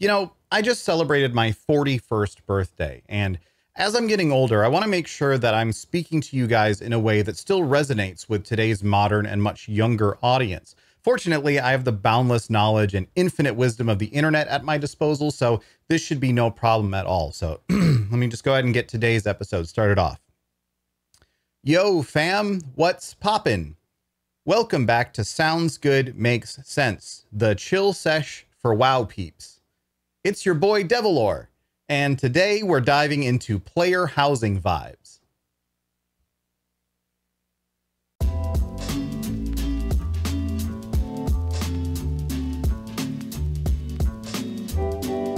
You know, I just celebrated my 41st birthday, and as I'm getting older, I want to make sure that I'm speaking to you guys in a way that still resonates with today's modern and much younger audience. Fortunately, I have the boundless knowledge and infinite wisdom of the internet at my disposal, so this should be no problem at all. So let me just go ahead and get today's episode started off. Yo, fam, what's poppin'? Welcome back to Sounds Good Makes Sense, the chill sesh for WoW peeps. It's your boy Devilor, and today we're diving into player housing vibes.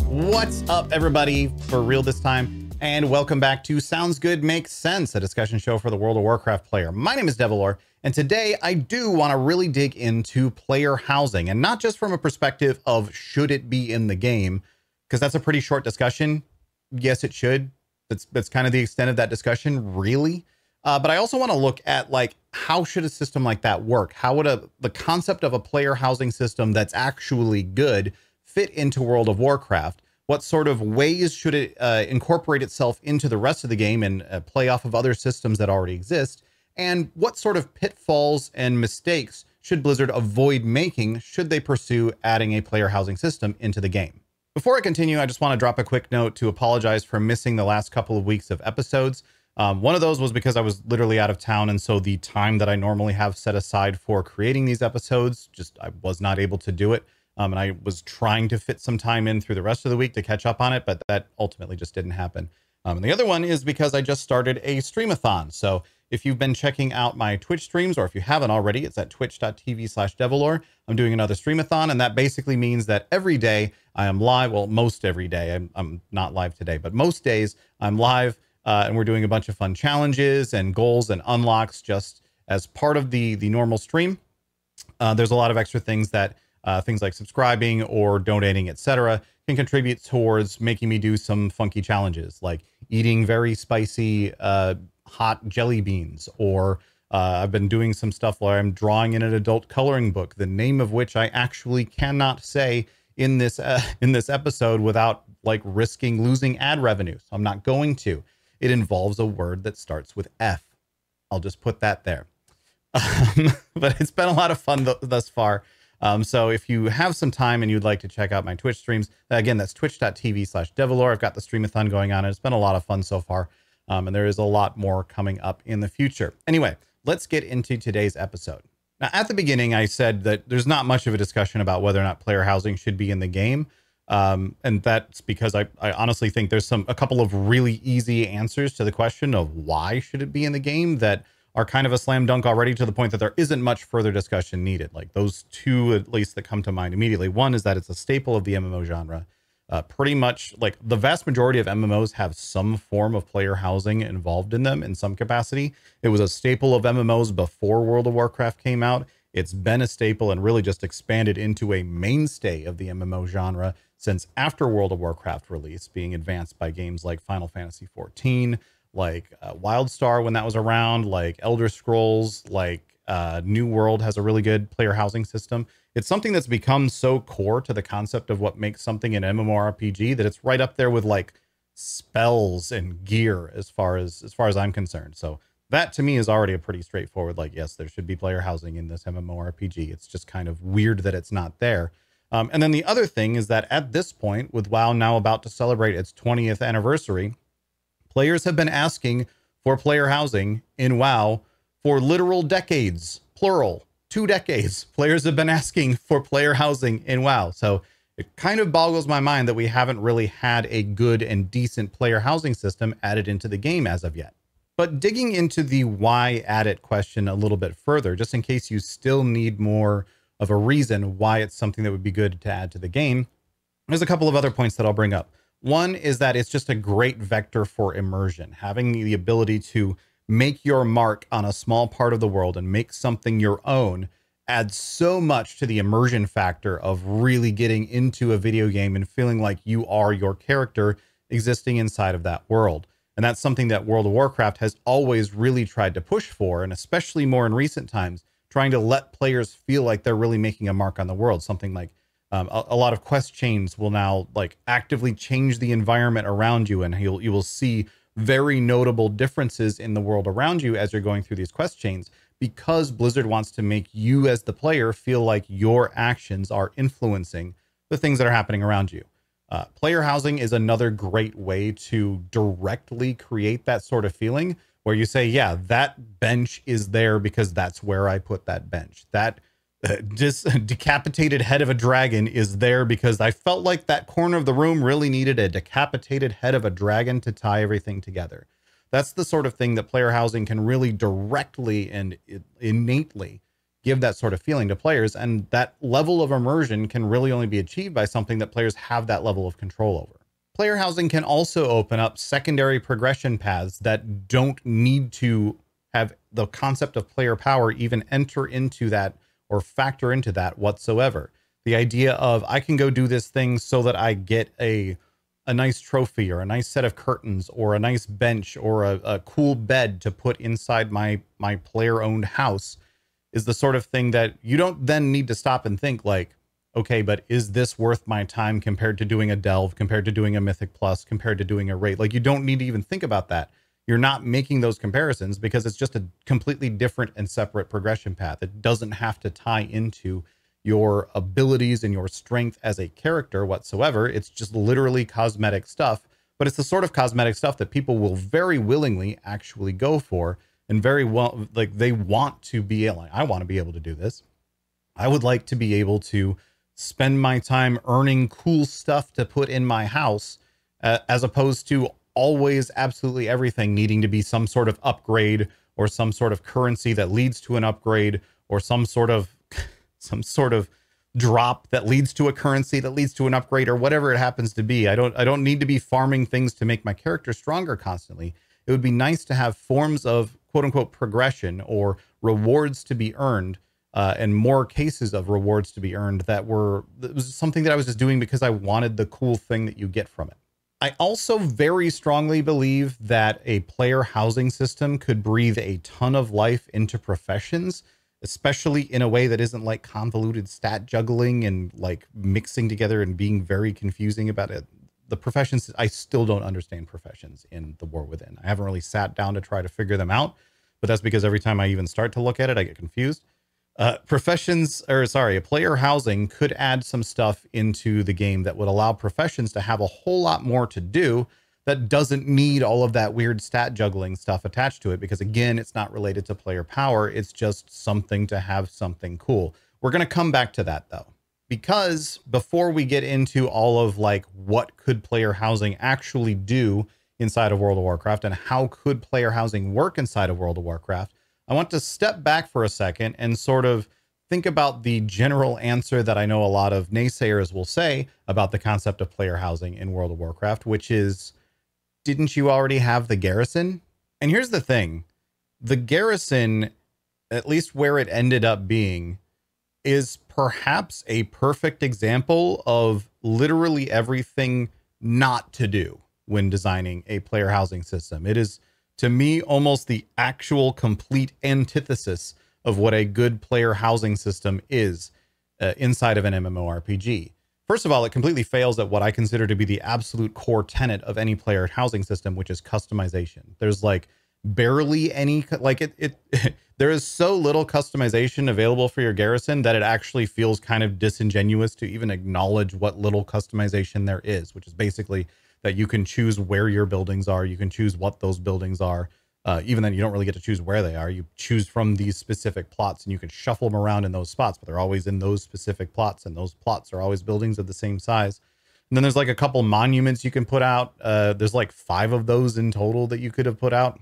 What's up, everybody? For real this time, and welcome back to Sounds Good Makes Sense, a discussion show for the World of Warcraft player. My name is Devilor, and today I do want to really dig into player housing, and not just from a perspective of should it be in the game, because that's a pretty short discussion. Yes, it should. That's kind of the extent of that discussion, really. But I also want to look at, like, how should a system like that work? How would the concept of a player housing system that's actually good fit into World of Warcraft? What sort of ways should it incorporate itself into the rest of the game and play off of other systems that already exist? And what sort of pitfalls and mistakes should Blizzard avoid making should they pursue adding a player housing system into the game? Before I continue, I just want to drop a quick note to apologize for missing the last couple of weeks of episodes. One of those was because I was literally out of town, and so the time that I normally have set aside for creating these episodes, I was not able to do it. And I was trying to fit some time in through the rest of the week to catch up on it, but that ultimately just didn't happen. And the other one is because I just started a streamathon. So if you've been checking out my Twitch streams, or if you haven't already, it's at twitch.tv/Devilor. I'm doing another streamathon, and that basically means that every day I am live. Well, most every day. I'm not live today, but most days I'm live, and we're doing a bunch of fun challenges and goals and unlocks just as part of the normal stream. There's a lot of extra things that things like subscribing or donating, etc., can contribute towards making me do some funky challenges, like eating very spicy hot jelly beans, or I've been doing some stuff where I'm drawing in an adult coloring book, the name of which I actually cannot say in this episode without like risking losing ad revenue. So I'm not going to. It involves a word that starts with F. I'll just put that there. But it's been a lot of fun thus far. So if you have some time and you'd like to check out my Twitch streams, again, that's twitch.tv/Devilor. I've got the streamathon going on, and it's been a lot of fun so far. And there is a lot more coming up in the future. Anyway, let's get into today's episode. Now, at the beginning, I said that there's not much of a discussion about whether or not player housing should be in the game. And that's because I honestly think there's a couple of really easy answers to the question of why should it be in the game that are kind of a slam dunk already, to the point that there isn't much further discussion needed. Like those two, at least, that come to mind immediately. One is that it's a staple of the MMO genre. Pretty much, like, the vast majority of MMOs have some form of player housing involved in them in some capacity. It was a staple of MMOs before World of Warcraft came out. It's been a staple and really just expanded into a mainstay of the MMO genre since after World of Warcraft release, being advanced by games like Final Fantasy XIV, like WildStar when that was around, like Elder Scrolls, like New World has a really good player housing system. It's something that's become so core to the concept of what makes something an MMORPG that it's right up there with like spells and gear as far as I'm concerned. So that to me is already a pretty straightforward, like, yes, there should be player housing in this MMORPG. It's just kind of weird that it's not there. And then the other thing is that at this point, with WoW now about to celebrate its 20th anniversary, players have been asking for player housing in WoW for literal decades, plural. 2 decades, players have been asking for player housing in WoW. So it kind of boggles my mind that we haven't really had a good and decent player housing system added into the game as of yet. But digging into the why add it question a little bit further, just in case you still need more of a reason why it's something that would be good to add to the game, there's a couple of other points that I'll bring up. One is that it's just a great vector for immersion, having the ability to make your mark on a small part of the world and make something your own adds so much to the immersion factor of really getting into a video game and feeling like you are your character existing inside of that world. And that's something that World of Warcraft has always really tried to push for, and especially more in recent times, trying to let players feel like they're really making a mark on the world. Something like A lot of quest chains will now like actively change the environment around you, and you will see very notable differences in the world around you as you're going through these quest chains, because Blizzard wants to make you as the player feel like your actions are influencing the things that are happening around you. Player housing is another great way to directly create that sort of feeling where you say, yeah, that bench is there because that's where I put that bench. That just decapitated head of a dragon is there because I felt like that corner of the room really needed a decapitated head of a dragon to tie everything together. That's the sort of thing that player housing can really directly and innately give that sort of feeling to players. And that level of immersion can really only be achieved by something that players have that level of control over. Player housing can also open up secondary progression paths that don't need to have the concept of player power even enter into that or factor into that whatsoever. The idea of I can go do this thing so that I get a nice trophy or a nice set of curtains or a nice bench or a cool bed to put inside my player owned house is the sort of thing that you don't then need to stop and think like, okay, but is this worth my time compared to doing a delve, compared to doing a mythic plus, compared to doing a raid? Like, you don't need to even think about that. You're not making those comparisons because it's just a completely different and separate progression path. It doesn't have to tie into your abilities and your strength as a character whatsoever. It's just literally cosmetic stuff, but it's the sort of cosmetic stuff that people will very willingly actually go for, and very well, like they want to be like, I want to be able to do this. I would like to be able to spend my time earning cool stuff to put in my house, as opposed to always absolutely everything needing to be some sort of upgrade or some sort of currency that leads to an upgrade or some sort of drop that leads to a currency that leads to an upgrade or whatever it happens to be. I don't need to be farming things to make my character stronger constantly. It would be nice to have forms of quote unquote progression or rewards to be earned, and more cases of rewards to be earned that was something that I was just doing because I wanted the cool thing that you get from it. I also very strongly believe that a player housing system could breathe a ton of life into professions, especially in a way that isn't like convoluted stat juggling and like mixing together and being very confusing about it. The professions, I still don't understand professions in the War Within. I haven't really sat down to try to figure them out, but that's because every time I even start to look at it, I get confused. Player housing could add some stuff into the game that would allow professions to have a whole lot more to do that doesn't need all of that weird stat juggling stuff attached to it, because again, it's not related to player power. It's just something to have something cool. We're going to come back to that though, because before we get into all of like what could player housing actually do inside of World of Warcraft and how could player housing work inside of World of Warcraft, I want to step back for a second and sort of think about the general answer that I know a lot of naysayers will say about the concept of player housing in World of Warcraft, which is, didn't you already have the Garrison? And here's the thing. The Garrison, at least where it ended up being, is perhaps a perfect example of literally everything not to do when designing a player housing system. It is, to me, almost the actual complete antithesis of what a good player housing system is inside of an MMORPG. First of all, it completely fails at what I consider to be the absolute core tenet of any player housing system, which is customization. There's like barely any, there is so little customization available for your Garrison that it actually feels kind of disingenuous to even acknowledge what little customization there is, which is basically that you can choose where your buildings are. You can choose what those buildings are. Even then, you don't really get to choose where they are. You choose from these specific plots and you can shuffle them around in those spots, but they're always in those specific plots, and those plots are always buildings of the same size. And then there's like a couple monuments you can put out. There's like 5 of those in total that you could have put out.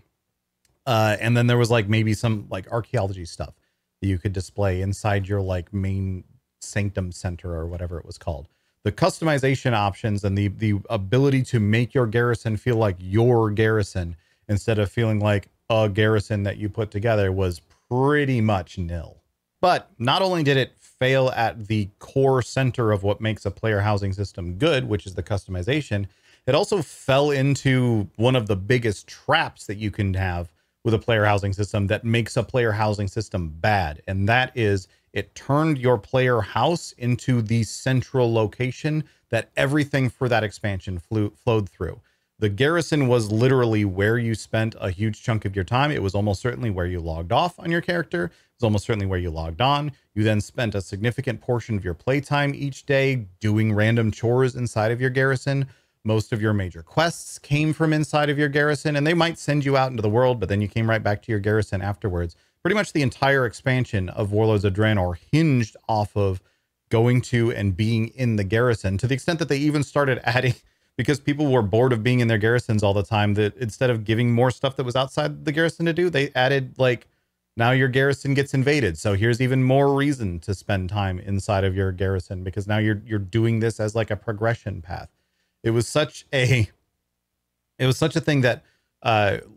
And then there was like maybe some like archaeology stuff that you could display inside your like main sanctum center or whatever it was called. The customization options and the ability to make your Garrison feel like your Garrison instead of feeling like a Garrison that you put together was pretty much nil. But not only did it fail at the core center of what makes a player housing system good, which is the customization, it also fell into one of the biggest traps that you can have with a player housing system that makes a player housing system bad. And that is, it turned your player house into the central location that everything for that expansion flowed through. The garrison was literally where you spent a huge chunk of your time. It was almost certainly where you logged off on your character. It was almost certainly where you logged on. You then spent a significant portion of your playtime each day doing random chores inside of your garrison. Most of your major quests came from inside of your garrison, and they might send you out into the world, but then you came right back to your garrison afterwards. Pretty much the entire expansion of Warlords of Draenor hinged off of going to and being in the garrison, to the extent that they even started adding, because people were bored of being in their garrisons all the time, that instead of giving more stuff that was outside the garrison to do, they added, like, now your garrison gets invaded, so here's even more reason to spend time inside of your garrison, because now you're doing this as like a progression path. It was such a thing that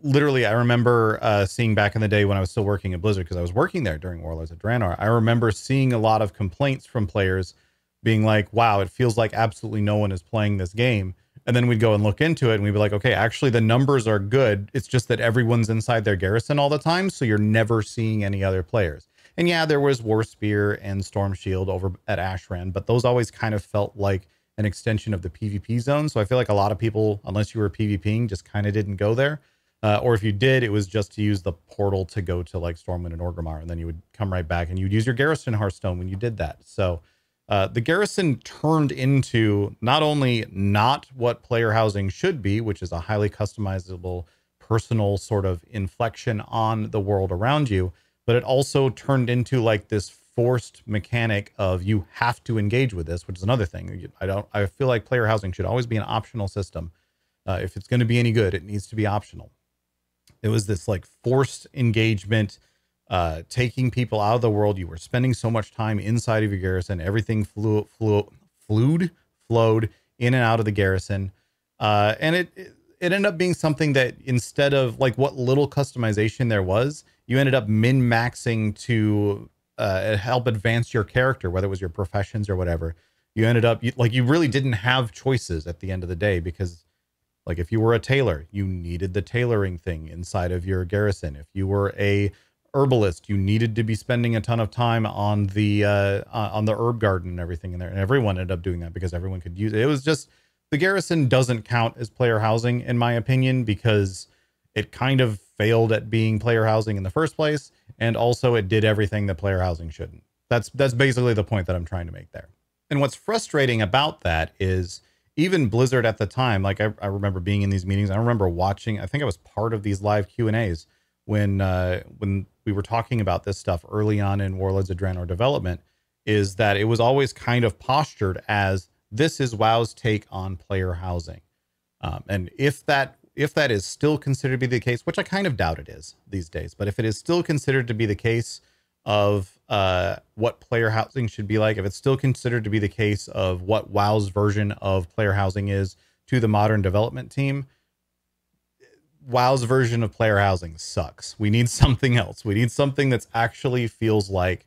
literally I remember seeing back in the day when I was still working at Blizzard, because I was working there during Warlords of Draenor. I remember seeing a lot of complaints from players being like, wow, it feels like absolutely no one is playing this game. And then we'd go and look into it and we'd be like, okay, actually the numbers are good. It's just that everyone's inside their garrison all the time, so you're never seeing any other players. And yeah, there was War Spear and Storm Shield over at Ashran, but those always kind of felt like an extension of the PvP zone. So I feel like a lot of people, unless you were PvPing, just kind of didn't go there. Or if you did, it was just to use the portal to go to like Stormwind and Orgrimmar, and then you would come right back and you'd use your garrison Hearthstone when you did that. So the garrison turned into not only not what player housing should be, which is a highly customizable, personal sort of inflection on the world around you, but it also turned into like this forced mechanic of you have to engage with this, which is another thing. I feel like player housing should always be an optional system. If it's going to be any good, it needs to be optional. It was this like forced engagement, taking people out of the world. You were spending so much time inside of your garrison. Everything flowed in and out of the garrison. And it ended up being something that, instead of like what little customization there was, you ended up min-maxing to help advance your character, whether it was your professions or whatever. You ended up you really didn't have choices at the end of the day, because like if you were a tailor, you needed the tailoring thing inside of your garrison. If you were a herbalist, you needed to be spending a ton of time on the herb garden and everything in there. And everyone ended up doing that because everyone could use it. It was just, the garrison doesn't count as player housing, in my opinion, because it kind of failed at being player housing in the first place. And also it did everything that player housing shouldn't. That's basically the point that I'm trying to make there. And what's frustrating about that is even Blizzard at the time, like I remember being in these meetings. I remember watching, I think I was part of these live Q&As when we were talking about this stuff early on in Warlords of Draenor development, is that it was always kind of postured as, this is WoW's take on player housing. And if that is still considered to be the case, which I kind of doubt it is these days, but if it is still considered to be the case of what player housing should be like, if it's still considered to be the case of what WoW's version of player housing is to the modern development team, WoW's version of player housing sucks. We need something else. We need something that's actually feels like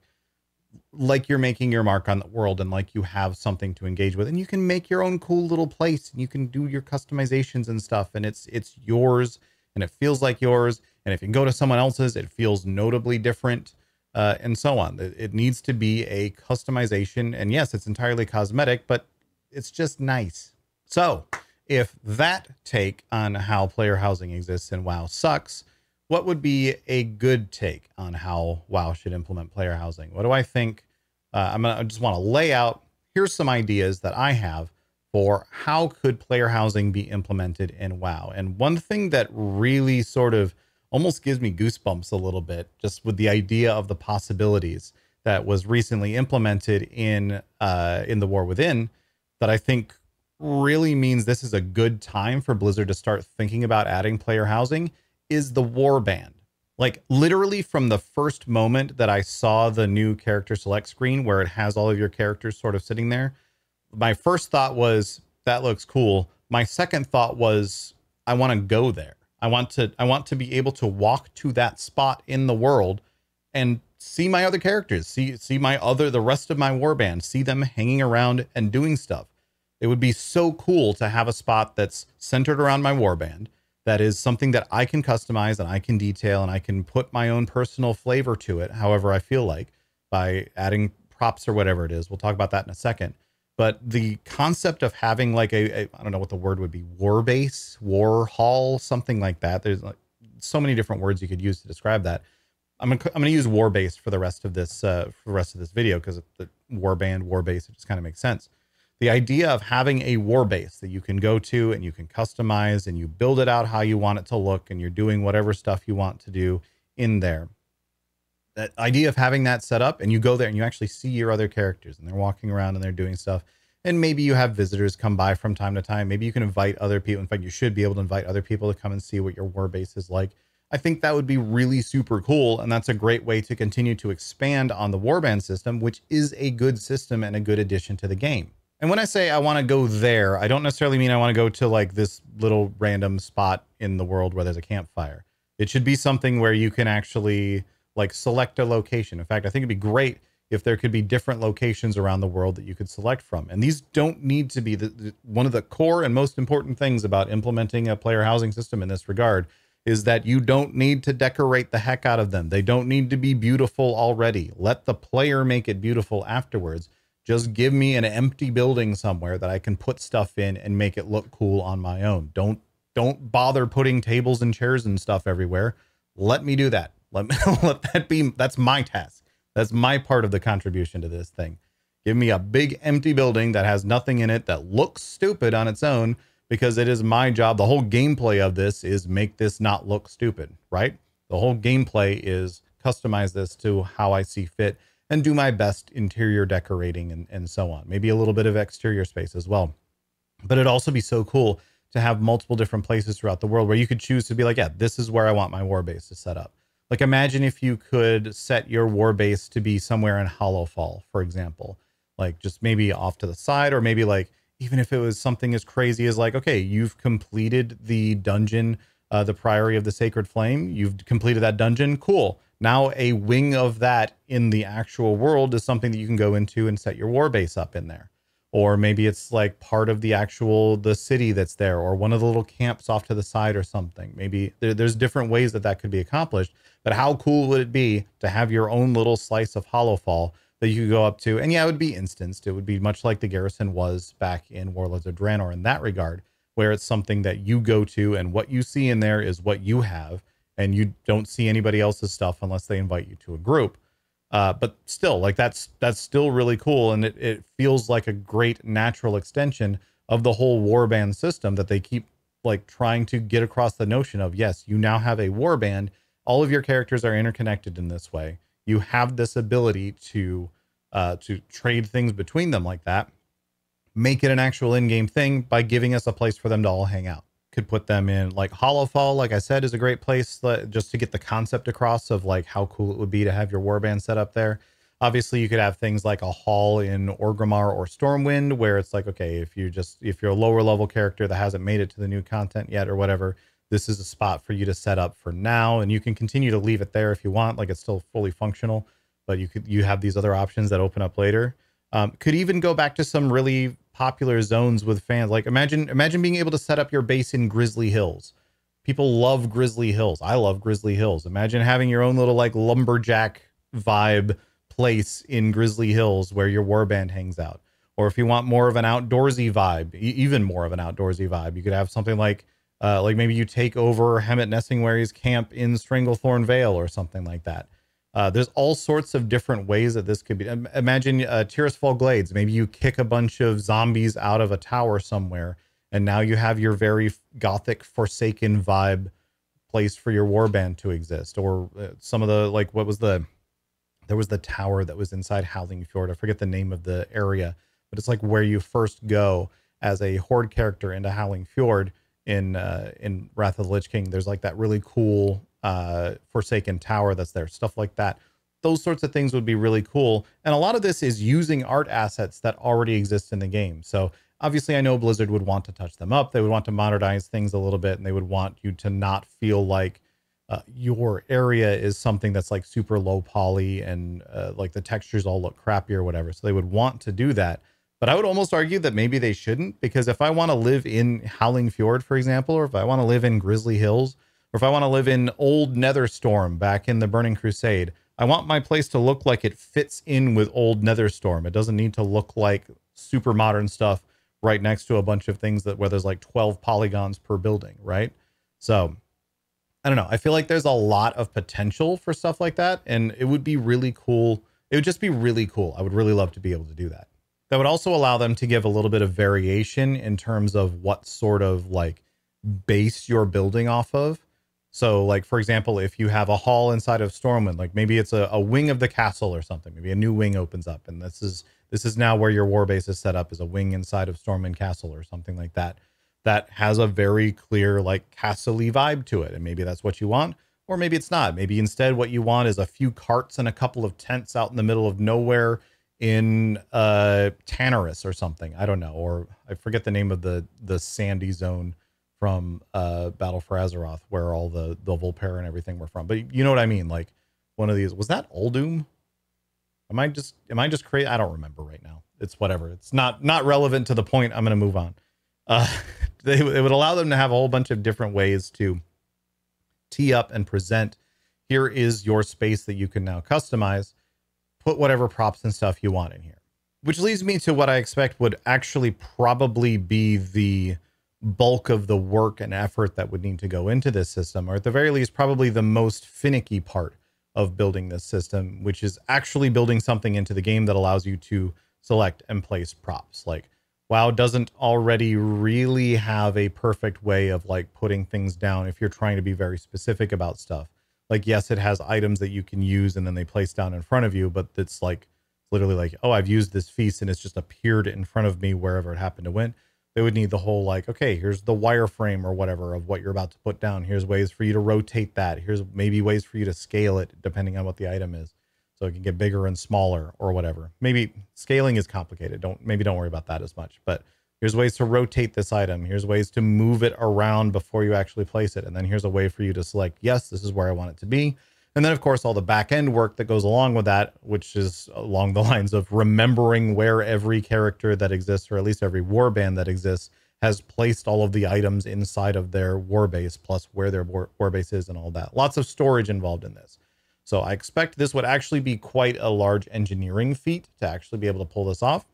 you're making your mark on the world, and like you have something to engage with, and you can make your own cool little place, and you can do your customizations and stuff, and it's yours, and it feels like yours. And if you go to someone else's, it feels notably different, and so on. It needs to be a customization, and yes, it's entirely cosmetic, but it's just nice. So if that take on how player housing exists in WoW sucks, what would be a good take on how WoW should implement player housing? What do I think? I just want to lay out, here's some ideas that I have for how could player housing be implemented in WoW. And one thing that really sort of almost gives me goosebumps a little bit, just with the idea of the possibilities that was recently implemented in the War Within, that I think really means this is a good time for Blizzard to start thinking about adding player housing, is the warband. Like literally from the first moment that I saw the new character select screen where it has all of your characters sort of sitting there, my first thought was, that looks cool. My second thought was, I want to go there. I want to be able to walk to that spot in the world and see my other characters, see the rest of my warband, see them hanging around and doing stuff. It would be so cool to have a spot that's centered around my warband, that is something that I can customize and I can detail and I can put my own personal flavor to it, however I feel like, by adding props or whatever it is. We'll talk about that in a second. But the concept of having like I don't know what the word would be, war base, war hall, something like that. There's like so many different words you could use to describe that. I'm gonna use war base for the rest of this video, because the war band, war base, it just kind of makes sense. The idea of having a war base that you can go to and you can customize and you build it out how you want it to look, and you're doing whatever stuff you want to do in there. That idea of having that set up, and you go there and you actually see your other characters and they're walking around and they're doing stuff. And maybe you have visitors come by from time to time. Maybe you can invite other people. In fact, you should be able to invite other people to come and see what your war base is like. I think that would be really super cool. And that's a great way to continue to expand on the warband system, which is a good system and a good addition to the game. And when I say I want to go there, I don't necessarily mean I want to go to like this little random spot in the world where there's a campfire. It should be something where you can actually like select a location. In fact, I think it'd be great if there could be different locations around the world that you could select from. And these don't need to be one of the core and most important things about implementing a player housing system in this regard is that you don't need to decorate the heck out of them. They don't need to be beautiful already. Let the player make it beautiful afterwards. Just give me an empty building somewhere that I can put stuff in and make it look cool on my own. Don't bother putting tables and chairs and stuff everywhere. Let me do that. Let that be, that's my task. That's my part of the contribution to this thing. Give me a big empty building that has nothing in it, that looks stupid on its own, because it is my job. The whole gameplay of this is make this not look stupid, right? The whole gameplay is customize this to how I see fit and do my best interior decorating and so on. Maybe a little bit of exterior space as well. But it'd also be so cool to have multiple different places throughout the world where you could choose to be like, yeah, this is where I want my war base to set up. Like imagine if you could set your war base to be somewhere in Hollowfall, for example, like just maybe off to the side, or maybe like, even if it was something as crazy as like, okay, you've completed the dungeon, the Priory of the Sacred Flame. You've completed that dungeon. Cool. Now a wing of that in the actual world is something that you can go into and set your war base up in there. Or maybe it's like part of the city that's there, or one of the little camps off to the side or something. Maybe there's different ways that could be accomplished. But how cool would it be to have your own little slice of Hollowfall that you could go up to? And yeah, it would be instanced. It would be much like the Garrison was back in Warlords of Draenor in that regard, where it's something that you go to and what you see in there is what you have, and you don't see anybody else's stuff unless they invite you to a group. But still, like that's still really cool, and it feels like a great natural extension of the whole warband system that they keep like trying to get across the notion of, yes, you now have a warband. All of your characters are interconnected in this way. You have this ability to trade things between them like that. Make it an actual in-game thing by giving us a place for them to all hang out. Could put them in like Hollowfall, like I said, is a great place just to get the concept across of like how cool it would be to have your warband set up there. Obviously, you could have things like a hall in Orgrimmar or Stormwind, where it's like, okay, if you're a lower level character that hasn't made it to the new content yet or whatever, this is a spot for you to set up for now, and you can continue to leave it there if you want. Like it's still fully functional, but you have these other options that open up later. Could even go back to some really popular zones with fans. Like imagine being able to set up your base in Grizzly Hills. People love Grizzly Hills. I love Grizzly Hills. Imagine having your own little like lumberjack vibe place in Grizzly Hills where your warband hangs out. Or if you want more of an outdoorsy vibe, even more of an outdoorsy vibe, you could have something like maybe you take over Hemmet Nessingwary's camp in Stranglethorn Vale or something like that. There's all sorts of different ways that this could be. Imagine Tirisfal Glades. Maybe you kick a bunch of zombies out of a tower somewhere, and now you have your very gothic Forsaken vibe place for your warband to exist. Or some of the, like, there was the tower that was inside Howling Fjord. I forget the name of the area, but it's like where you first go as a horde character into Howling Fjord in Wrath of the Lich King. There's like that really cool Forsaken tower that's there, stuff like that. Those sorts of things would be really cool. And a lot of this is using art assets that already exist in the game. So obviously I know Blizzard would want to touch them up. They would want to modernize things a little bit, and they would want you to not feel like your area is something that's like super low poly and like the textures all look crappy or whatever. So they would want to do that. But I would almost argue that maybe they shouldn't, because if I want to live in Howling Fjord, for example, or if I want to live in Grizzly Hills, or if I want to live in old Netherstorm back in the Burning Crusade, I want my place to look like it fits in with old Netherstorm. It doesn't need to look like super modern stuff right next to a bunch of things that where there's like 12 polygons per building, right? So I don't know. I feel like there's a lot of potential for stuff like that, and it would be really cool. It would just be really cool. I would really love to be able to do that. That would also allow them to give a little bit of variation in terms of what sort of like base you're building off of. So like, for example, if you have a hall inside of Stormwind, like maybe it's a wing of the castle or something, maybe a new wing opens up, and this is now where your war base is set up, is a wing inside of Stormwind Castle or something like that. That has a very clear like castle-y vibe to it. And maybe that's what you want, or maybe it's not. Maybe instead what you want is a few carts and a couple of tents out in the middle of nowhere in Tannerus or something. I don't know. Or I forget the name of the sandy zone from Battle for Azeroth, where all the Volpera and everything were from. But you know what I mean? Like one of these, was that Uldum? Am I just crazy? I don't remember right now. It's whatever. It's not relevant to the point. I'm going to move on. It would allow them to have a whole bunch of different ways to tee up and present. Here is your space that you can now customize. Put whatever props and stuff you want in here. Which leads me to what I expect would actually probably be the bulk of the work and effort that would need to go into this system, or at the very least, probably the most finicky part of building this system, which is actually building something into the game that allows you to select and place props. Like, WoW doesn't already really have a perfect way of like putting things down if you're trying to be very specific about stuff. Like, yes, it has items that you can use and then they place down in front of you, but it's like literally like, oh, I've used this feast and it's just appeared in front of me wherever it happened to win. They would need the whole like, okay, here's the wireframe or whatever of what you're about to put down. Here's ways for you to rotate that. Here's maybe ways for you to scale it depending on what the item is, so it can get bigger and smaller or whatever. Maybe scaling is complicated. Don't worry about that as much. But here's ways to rotate this item. Here's ways to move it around before you actually place it. And then here's a way for you to select, yes, this is where I want it to be. And then, of course, all the back end work that goes along with that, which is along the lines of remembering where every character that exists, or at least every warband that exists, has placed all of the items inside of their warbase, plus where their warbase is and all that. Lots of storage involved in this. So I expect this would actually be quite a large engineering feat to actually be able to pull this off.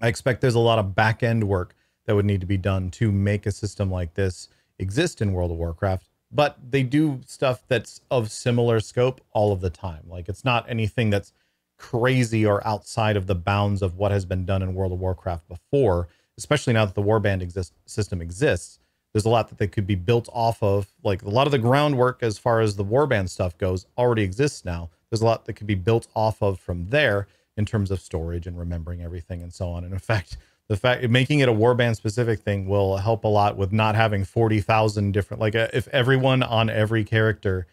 I expect there's a lot of back end work that would need to be done to make a system like this exist in World of Warcraft. But they do stuff that's of similar scope all of the time. Like, it's not anything that's crazy or outside of the bounds of what has been done in World of Warcraft before, especially now that the warband system exists. There's a lot that they could be built off of. Like, a lot of the groundwork as far as the warband stuff goes already exists now. There's a lot that could be built off of from there in terms of storage and remembering everything and so on. And in fact, making it a warband specific thing will help a lot with not having 40,000 different, like if everyone on every character,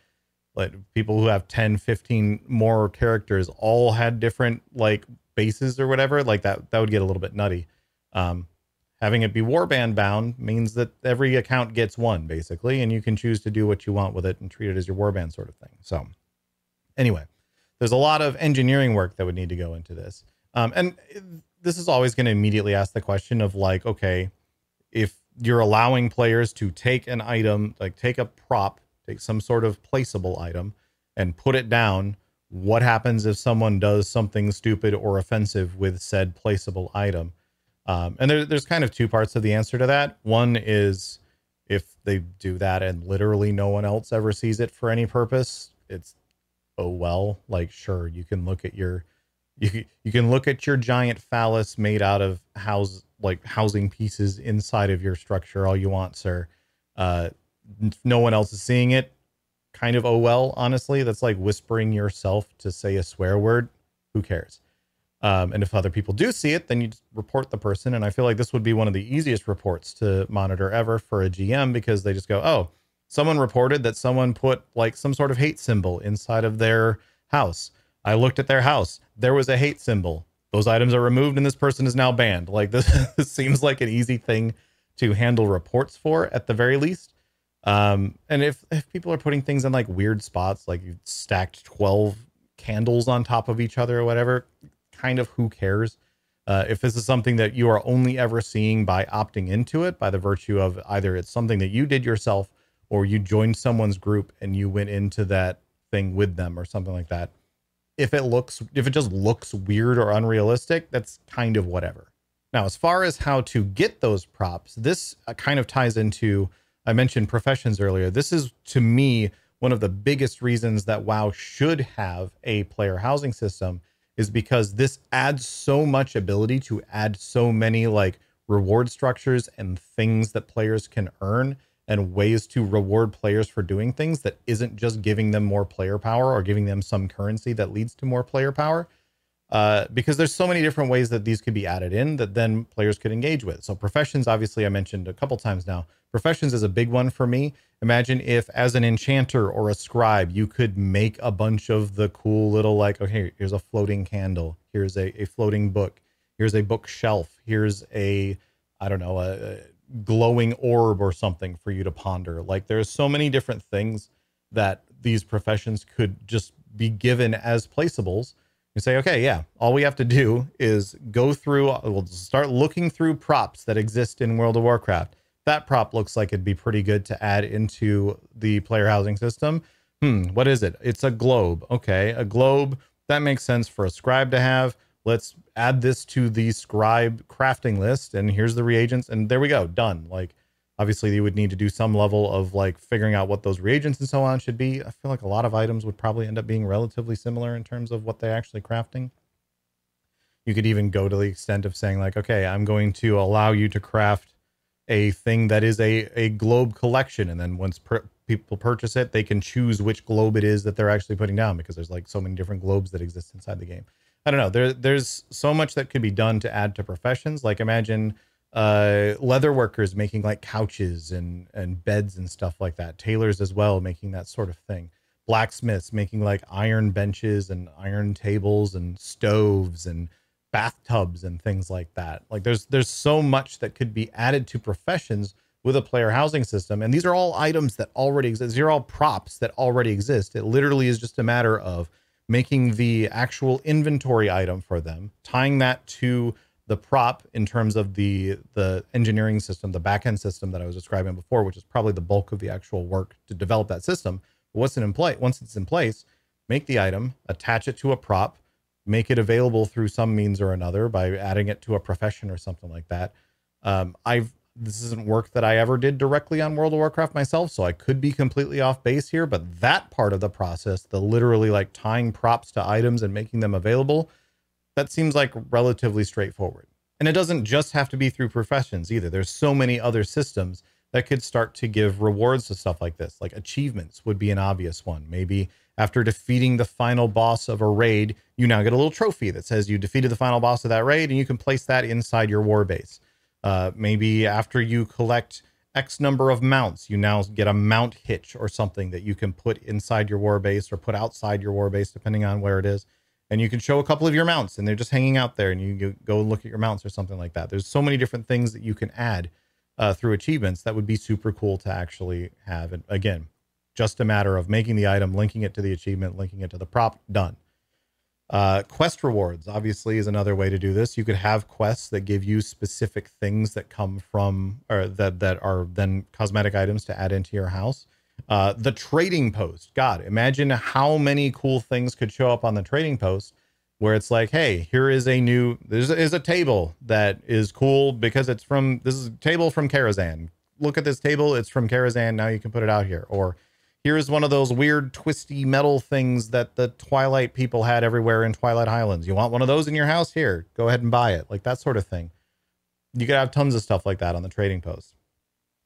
like people who have 10, 15 more characters all had different like bases or whatever, like that would get a little bit nutty. Having it be warband bound means that every account gets one basically, and you can choose to do what you want with it and treat it as your warband sort of thing. So anyway, there's a lot of engineering work that would need to go into this. And this is always going to immediately ask the question of like, okay, if you're allowing players to take an item, like take a prop, take some sort of placeable item and put it down, what happens if someone does something stupid or offensive with said placeable item? And there's kind of two parts of the answer to that. One is if they do that and literally no one else ever sees it for any purpose, it's, oh, well, like, sure, you can look at your you can look at your giant phallus made out of housing pieces inside of your structure all you want, sir. No one else is seeing it. Kind of, oh well, honestly, that's like whispering yourself to say a swear word. Who cares? And if other people do see it, then you just report the person. And I feel like this would be one of the easiest reports to monitor ever for a GM, because they just go, oh, someone reported that someone put like some sort of hate symbol inside of their house. I looked at their house. There was a hate symbol. Those items are removed and this person is now banned. Like this seems like an easy thing to handle reports for at the very least. And if people are putting things in like weird spots, like you stacked 12 candles on top of each other or whatever, kind of who cares? If this is something that you are only ever seeing by opting into it, by the virtue of either it's something that you did yourself or you joined someone's group and you went into that thing with them or something like that. If it just looks weird or unrealistic, that's kind of whatever. Now, as far as how to get those props, this kind of ties into, I mentioned professions earlier. This is, to me, one of the biggest reasons that WoW should have a player housing system, is because this adds so much ability to add so many like reward structures and things that players can earn and ways to reward players for doing things that isn't just giving them more player power or giving them some currency that leads to more player power. Because there's so many different ways that these could be added in that then players could engage with. So professions, obviously, I mentioned a couple times now. Professions is a big one for me. Imagine if, as an enchanter or a scribe, you could make a bunch of the cool little, like, okay, here's a floating candle. Here's a floating book. Here's a bookshelf. Here's a, I don't know, a glowing orb or something for you to ponder. Like, there's so many different things that these professions could just be given as placeables. You say, okay, yeah, all we have to do is go through, we'll start looking through props that exist in World of Warcraft. That prop looks like it'd be pretty good to add into the player housing system. What is it? It's a globe. Okay, a globe, that makes sense for a scribe to have. Let's add this to the scribe crafting list, and here's the reagents, and there we go, done. Like, obviously, you would need to do some level of like figuring out what those reagents and so on should be. I feel like a lot of items would probably end up being relatively similar in terms of what they're actually crafting. You could even go to the extent of saying like, okay, I'm going to allow you to craft a thing that is a globe collection. And then once people purchase it, they can choose which globe it is that they're actually putting down, because there's like so many different globes that exist inside the game. I don't know. There's so much that could be done to add to professions. Like, imagine leather workers making like couches and beds and stuff like that. Tailors as well, making that sort of thing. Blacksmiths making like iron benches and iron tables and stoves and bathtubs and things like that. Like, there's so much that could be added to professions with a player housing system. And these are all items that already exist. These are all props that already exist. It literally is just a matter of making the actual inventory item for them, tying that to the prop in terms of the engineering system, the backend system that I was describing before, which is probably the bulk of the actual work to develop that system. But once it's in place, make the item, attach it to a prop, make it available through some means or another by adding it to a profession or something like that. This isn't work that I ever did directly on World of Warcraft myself, so I could be completely off base here, but that part of the process, the literally like tying props to items and making them available, that seems like relatively straightforward. And it doesn't just have to be through professions either. There's so many other systems that could start to give rewards to stuff like this. Like achievements would be an obvious one. Maybe after defeating the final boss of a raid, you now get a little trophy that says you defeated the final boss of that raid, and you can place that inside your war base. Maybe after you collect X number of mounts, you now get a mount hitch or something that you can put inside your war base or put outside your war base, depending on where it is. And you can show a couple of your mounts and they're just hanging out there, and you go look at your mounts or something like that. There's so many different things that you can add through achievements that would be super cool to actually have. And again, just a matter of making the item, linking it to the achievement, linking it to the prop, done. Quest rewards obviously is another way to do this. You could have quests that give you specific things that come from, or that are then cosmetic items to add into your house. The trading post, God, imagine how many cool things could show up on the trading post where it's like, hey, here is there's a table that is cool because this is a table from Garrison. Look at this table, it's from Garrison, now you can put it out here. Or here's one of those weird twisty metal things that the Twilight people had everywhere in Twilight Highlands. You want one of those in your house? Here, go ahead and buy it. Like that sort of thing. You could have tons of stuff like that on the trading post.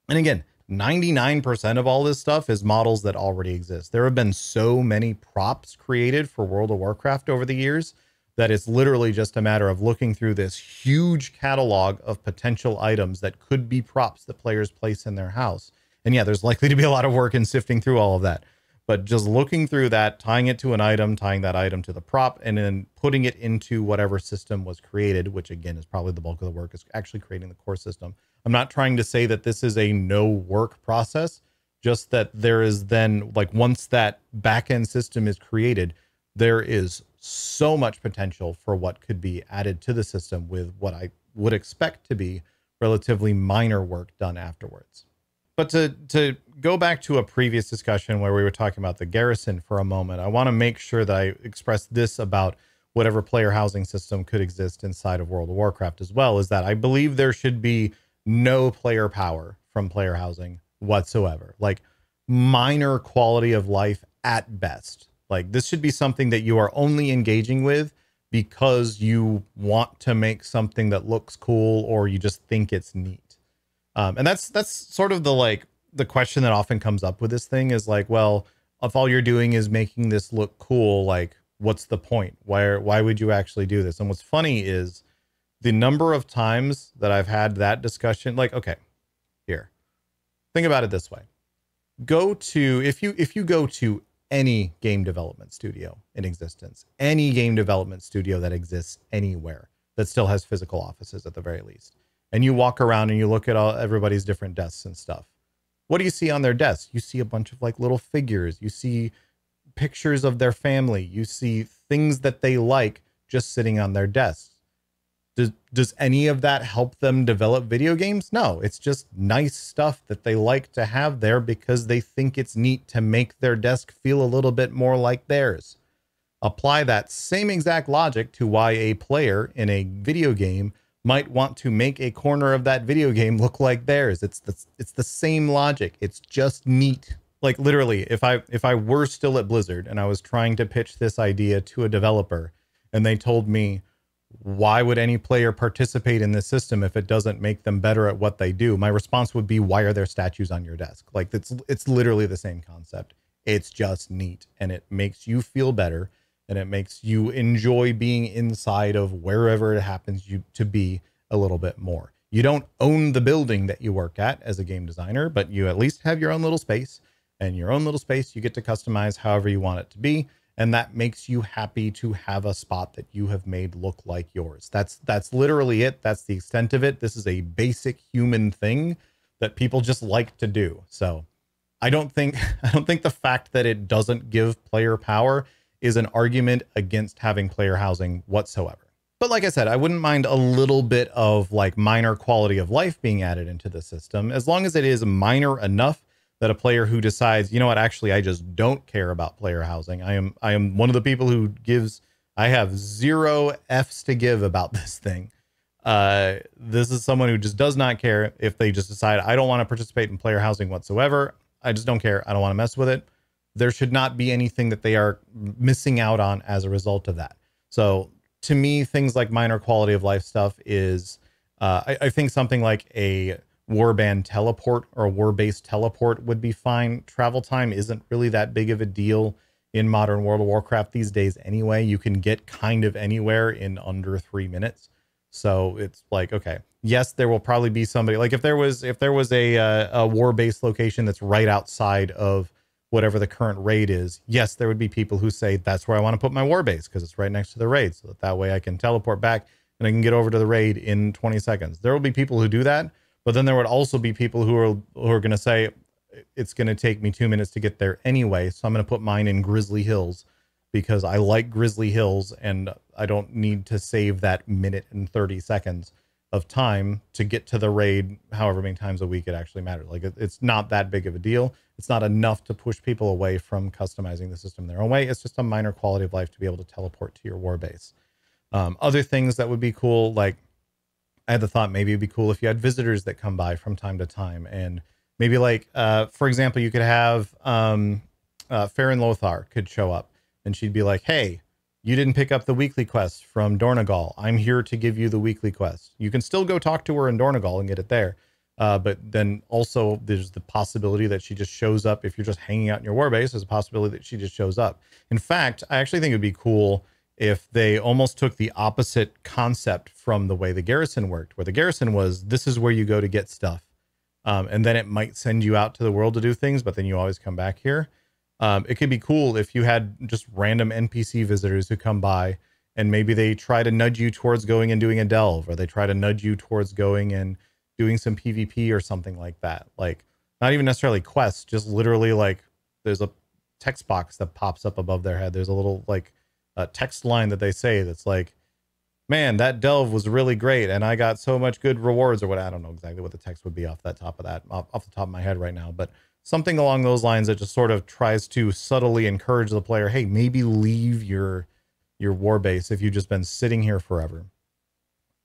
And again, 99% of all this stuff is models that already exist. There have been so many props created for World of Warcraft over the years that it's literally just a matter of looking through this huge catalog of potential items that could be props that players place in their house. And yeah, there's likely to be a lot of work in sifting through all of that. But just looking through that, tying it to an item, tying that item to the prop, and then putting it into whatever system was created, which again is probably the bulk of the work, is actually creating the core system. I'm not trying to say that this is a no work process, just that there is then, like, once that backend system is created, there is so much potential for what could be added to the system with what I would expect to be relatively minor work done afterwards. But to go back to a previous discussion where we were talking about the Garrison for a moment, I want to make sure that I express this about whatever player housing system could exist inside of World of Warcraft as well, is that I believe there should be no player power from player housing whatsoever. Like minor quality of life at best. Like this should be something that you are only engaging with because you want to make something that looks cool or you just think it's neat. And that's sort of the question that often comes up with this thing is like, well, if all you're doing is making this look cool, like what's the point? Why would you actually do this? And what's funny is the number of times that I've had that discussion, like, okay, here, think about it this way. If you go to any game development studio in existence, any game development studio that exists anywhere that still has physical offices at the very least, and you walk around and you look at everybody's different desks and stuff, what do you see on their desks? You see a bunch of like little figures. You see pictures of their family. You see things that they like just sitting on their desks. Does any of that help them develop video games? No, it's just nice stuff that they like to have there because they think it's neat to make their desk feel a little bit more like theirs. Apply that same exact logic to why a player in a video game might want to make a corner of that video game look like theirs. It's the same logic. It's just neat. Like literally, if I were still at Blizzard and I was trying to pitch this idea to a developer and they told me, why would any player participate in this system if it doesn't make them better at what they do? My response would be, why are there statues on your desk? Like it's literally the same concept. It's just neat and it makes you feel better. And it makes you enjoy being inside of wherever it happens you to be a little bit more. You don't own the building that you work at as a game designer, but you at least have your own little space, and your own little space you get to customize however you want it to be. And that makes you happy to have a spot that you have made look like yours. That's literally it. That's the extent of it. This is a basic human thing that people just like to do. So I don't think the fact that it doesn't give player power is an argument against having player housing whatsoever. But like I said, I wouldn't mind a little bit of like minor quality of life being added into the system, as long as it is minor enough that a player who decides, you know what, actually, I just don't care about player housing. I am one of the people who I have 0 F's to give about this thing. This is someone who just does not care. If they just decide, I don't want to participate in player housing whatsoever, I just don't care. I don't want to mess with it. There should not be anything that they are missing out on as a result of that. So to me, things like minor quality of life stuff is, I think something like a warband teleport or a war-based teleport would be fine. Travel time isn't really that big of a deal in modern World of Warcraft these days anyway. You can get kind of anywhere in under 3 minutes. So it's like, okay, yes, there will probably be somebody, like if there was a war-based location that's right outside of whatever the current raid is, yes, there would be people who say that's where I want to put my war base because it's right next to the raid, so that way I can teleport back and I can get over to the raid in 20 seconds. There will be people who do that, but then there would also be people who are going to say it's going to take me 2 minutes to get there anyway, so I'm going to put mine in Grizzly Hills because I like Grizzly Hills and I don't need to save that minute and 30 seconds of time to get to the raid however many times a week it actually matters. Like it's not that big of a deal. It's not enough to push people away from customizing the system their own way. It's just a minor quality of life to be able to teleport to your war base. Other things that would be cool, like I had the thought maybe it'd be cool if you had visitors that come by from time to time, and maybe like for example, you could have Farron Lothar could show up and she'd be like, hey, you didn't pick up the weekly quest from Dornegal. I'm here to give you the weekly quest. You can still go talk to her in Dornegal and get it there. But then also there's the possibility that she just shows up. If you're just hanging out in your war base, there's a possibility that she just shows up. In fact, I actually think it'd be cool if they almost took the opposite concept from the way the Garrison worked, where the Garrison was, this is where you go to get stuff. And then it might send you out to the world to do things, but then you always come back here. It could be cool if you had just random NPC visitors who come by and maybe they try to nudge you towards going and doing a delve, or they try to nudge you towards going and doing some PvP or something like that. Like not even necessarily quests, just literally like there's a text box that pops up above their head. There's a little like text line that they say that's like, man, that delve was really great and I got so much good rewards, or what. I don't know exactly what the text would be off the top of my head right now, but something along those lines that just sort of tries to subtly encourage the player, hey, maybe leave your war base if you've just been sitting here forever,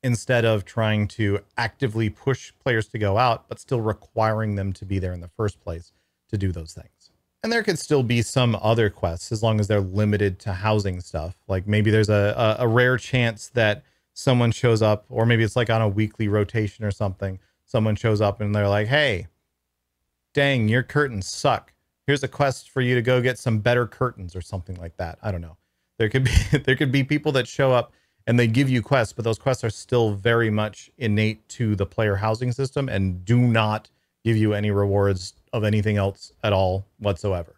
instead of trying to actively push players to go out, but still requiring them to be there in the first place to do those things. And there could still be some other quests as long as they're limited to housing stuff. Like maybe there's a rare chance that someone shows up, or maybe it's like on a weekly rotation or something. Someone shows up and they're like, hey, dang, your curtains suck. Here's a quest for you to go get some better curtains or something like that. I don't know. There could be there could be people that show up and they give you quests, but those quests are still very much innate to the player housing system and do not give you any rewards of anything else at all whatsoever.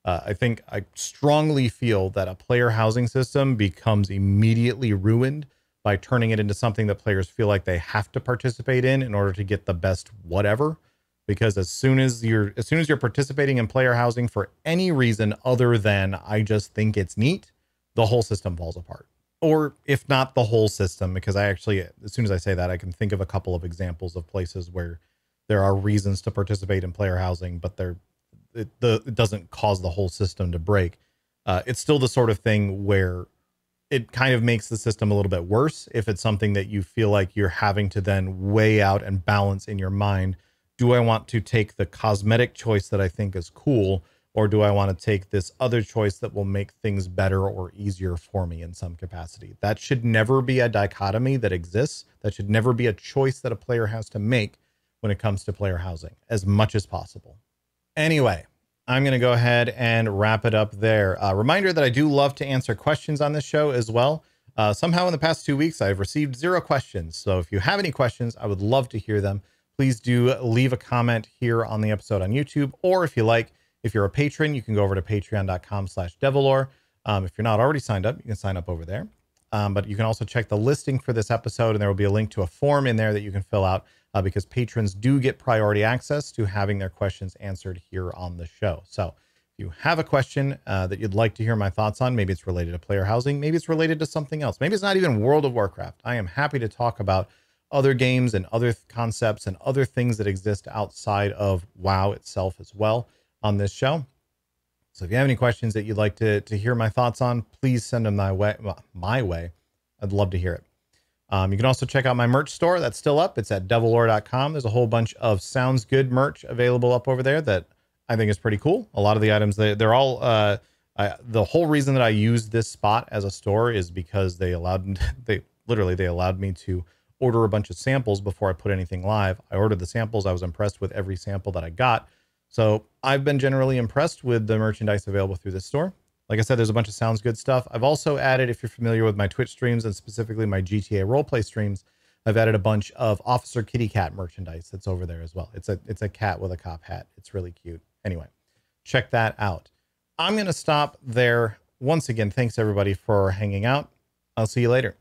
I strongly feel that a player housing system becomes immediately ruined by turning it into something that players feel like they have to participate in order to get the best whatever. Because as soon as you're participating in player housing for any reason other than I just think it's neat, the whole system falls apart. Or if not the whole system, because I actually, as soon as I say that, I can think of a couple of examples of places where there are reasons to participate in player housing, but it doesn't cause the whole system to break. It's still the sort of thing where it kind of makes the system a little bit worse if it's something that you feel like you're having to then weigh out and balance in your mind. Do I want to take the cosmetic choice that I think is cool, or do I want to take this other choice that will make things better or easier for me in some capacity? That should never be a dichotomy that exists. That should never be a choice that a player has to make when it comes to player housing, as much as possible. Anyway, I'm going to go ahead and wrap it up there. Reminder that I do love to answer questions on this show as well. Somehow in the past 2 weeks, I've received 0 questions. So if you have any questions, I would love to hear them. Please do leave a comment here on the episode on YouTube, or if you like, if you're a patron, you can go over to patreon.com/devilore. If you're not already signed up, you can sign up over there. But you can also check the listing for this episode, and there will be a link to a form in there that you can fill out because patrons do get priority access to having their questions answered here on the show. So if you have a question that you'd like to hear my thoughts on, maybe it's related to player housing, maybe it's related to something else, maybe it's not even World of Warcraft. I am happy to talk about other games and other concepts and other things that exist outside of WoW itself as well on this show. So if you have any questions that you'd like to hear my thoughts on, please send them my way. I'd love to hear it. You can also check out my merch store. That's still up. It's at devilore.com. There's a whole bunch of Sounds Good merch available up over there that I think is pretty cool. A lot of the items, they're all, the whole reason that I use this spot as a store is because they allowed me to order a bunch of samples before I put anything live. I ordered the samples. I was impressed with every sample that I got. So I've been generally impressed with the merchandise available through this store. Like I said, there's a bunch of Sounds Good stuff. I've also added, if you're familiar with my Twitch streams and specifically my GTA roleplay streams, I've added a bunch of Officer Kitty Cat merchandise that's over there as well. It's a cat with a cop hat. It's really cute. Anyway, check that out. I'm going to stop there. Once again, thanks everybody for hanging out. I'll see you later.